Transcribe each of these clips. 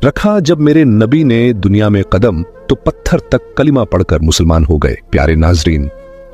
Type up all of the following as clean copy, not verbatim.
रखा जब मेरे नबी ने दुनिया में कदम तो पत्थर तक कलिमा पढ़कर मुसलमान हो गए। प्यारे नाजरीन,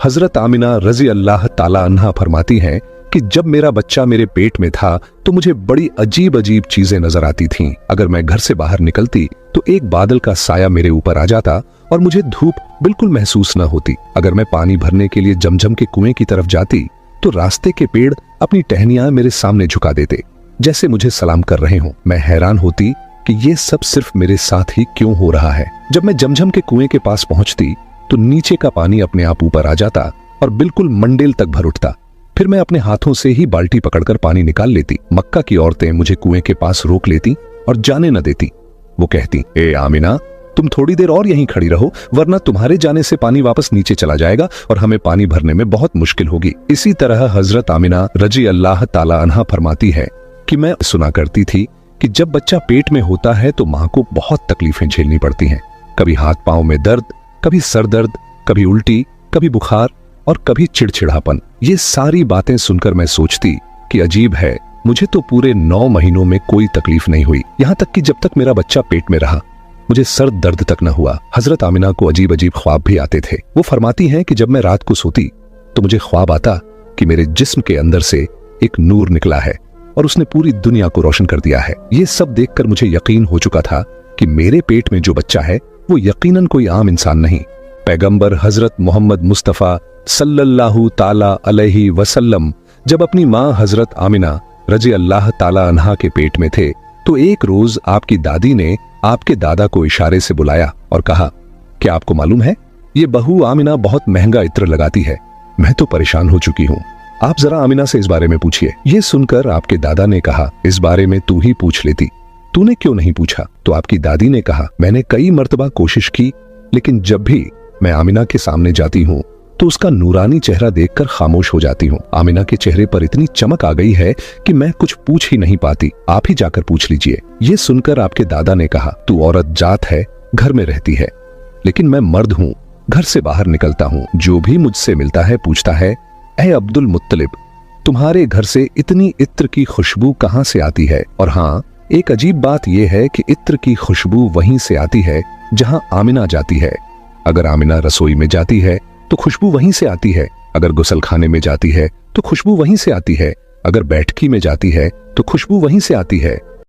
हजरत आमिना रजी अल्लाह ताला अन्हा फरमाती हैं कि जब मेरा बच्चा मेरे पेट में था तो मुझे बड़ी अजीब अजीब चीजें नजर आती थीं। अगर मैं घर से बाहर निकलती तो एक बादल का साया मेरे ऊपर आ जाता और मुझे धूप बिल्कुल महसूस न होती। अगर मैं पानी भरने के लिए जमजम के कुएं की तरफ जाती तो रास्ते के पेड़ अपनी टहनियां मेरे सामने झुका देते, जैसे मुझे सलाम कर रहे हों। मैं हैरान होती कि ये सब सिर्फ मेरे साथ ही क्यों हो रहा है। जब मैं जमजम के कुएं के पास पहुंचती तो नीचे का पानी अपने आप ऊपर आ जाता और बिल्कुल मंडेल तक भर उठता। फिर मैं अपने हाथों से ही बाल्टी पकड़कर पानी निकाल लेती। मक्का की औरतें मुझे कुएं के पास रोक लेती और जाने न देती। वो कहती, ए आमिना, तुम थोड़ी देर और यहीं खड़ी रहो, वरना तुम्हारे जाने से पानी वापस नीचे चला जाएगा और हमें पानी भरने में बहुत मुश्किल होगी। इसी तरह हजरत आमिना रजी अल्लाह ताला अन्हा फरमाती है कि मैं सुना करती थी कि जब बच्चा पेट में होता है तो मां को बहुत तकलीफें झेलनी पड़ती हैं। कभी हाथ पांव में दर्द, कभी सर दर्द, कभी उल्टी, कभी बुखार और कभी चिड़चिड़ापन। ये सारी बातें सुनकर मैं सोचती कि अजीब है, मुझे तो पूरे 9 महीनों में कोई तकलीफ नहीं हुई, यहाँ तक कि जब तक मेरा बच्चा पेट में रहा मुझे सर दर्द तक न हुआ। हजरत आमिना को अजीब अजीब ख्वाब भी आते थे। वो फरमाती हैं कि जब मैं रात को सोती तो मुझे ख्वाब आता कि मेरे जिस्म के अंदर से एक नूर निकला है और उसने पूरी दुनिया को रोशन कर दिया है। ये सब देखकर मुझे यकीन हो चुका था कि मेरे पेट में जो बच्चा है वो यकीनन कोई आम इंसान नहीं। पैगंबर हजरत मोहम्मद मुस्तफ़ा सल्लल्लाहु ताला अलैहि वसल्लम जब अपनी मां हजरत आमिना रजी अल्लाह ताला अन्हा के पेट में थे तो एक रोज आपकी दादी ने आपके दादा को इशारे से बुलाया और कहा, क्या आपको मालूम है ये बहू आमिना बहुत महंगा इत्र लगाती है, मैं तो परेशान हो चुकी हूँ, आप जरा आमिना से इस बारे में पूछिए। ये सुनकर आपके दादा ने कहा, इस बारे में तू ही पूछ लेती, तूने क्यों नहीं पूछा? तो आपकी दादी ने कहा, मैंने कई मर्तबा कोशिश की, लेकिन जब भी मैं आमिना के सामने जाती हूँ तो उसका नूरानी चेहरा देखकर खामोश हो जाती हूँ। आमिना के चेहरे पर इतनी चमक आ गई है कि मैं कुछ पूछ ही नहीं पाती, आप ही जाकर पूछ लीजिए। ये सुनकर आपके दादा ने कहा, तू औरत जात है, घर में रहती है, लेकिन मैं मर्द हूँ, घर से बाहर निकलता हूँ, जो भी मुझसे मिलता है पूछता है, ऐ अब्दुल मुत्तलिब, तुम्हारे घर से इतनी इत्र की खुशबू कहाँ से आती है? और हाँ, एक अजीब बात यह है कि इत्र की खुशबू वहीं से आती है जहाँ आमिना जाती है। अगर आमिना रसोई में जाती है तो खुशबू वहीं से आती है, अगर गुसलखाने में जाती है तो खुशबू वहीं से आती है, अगर बैठकी में जाती है तो खुशबू वहीं से आती है,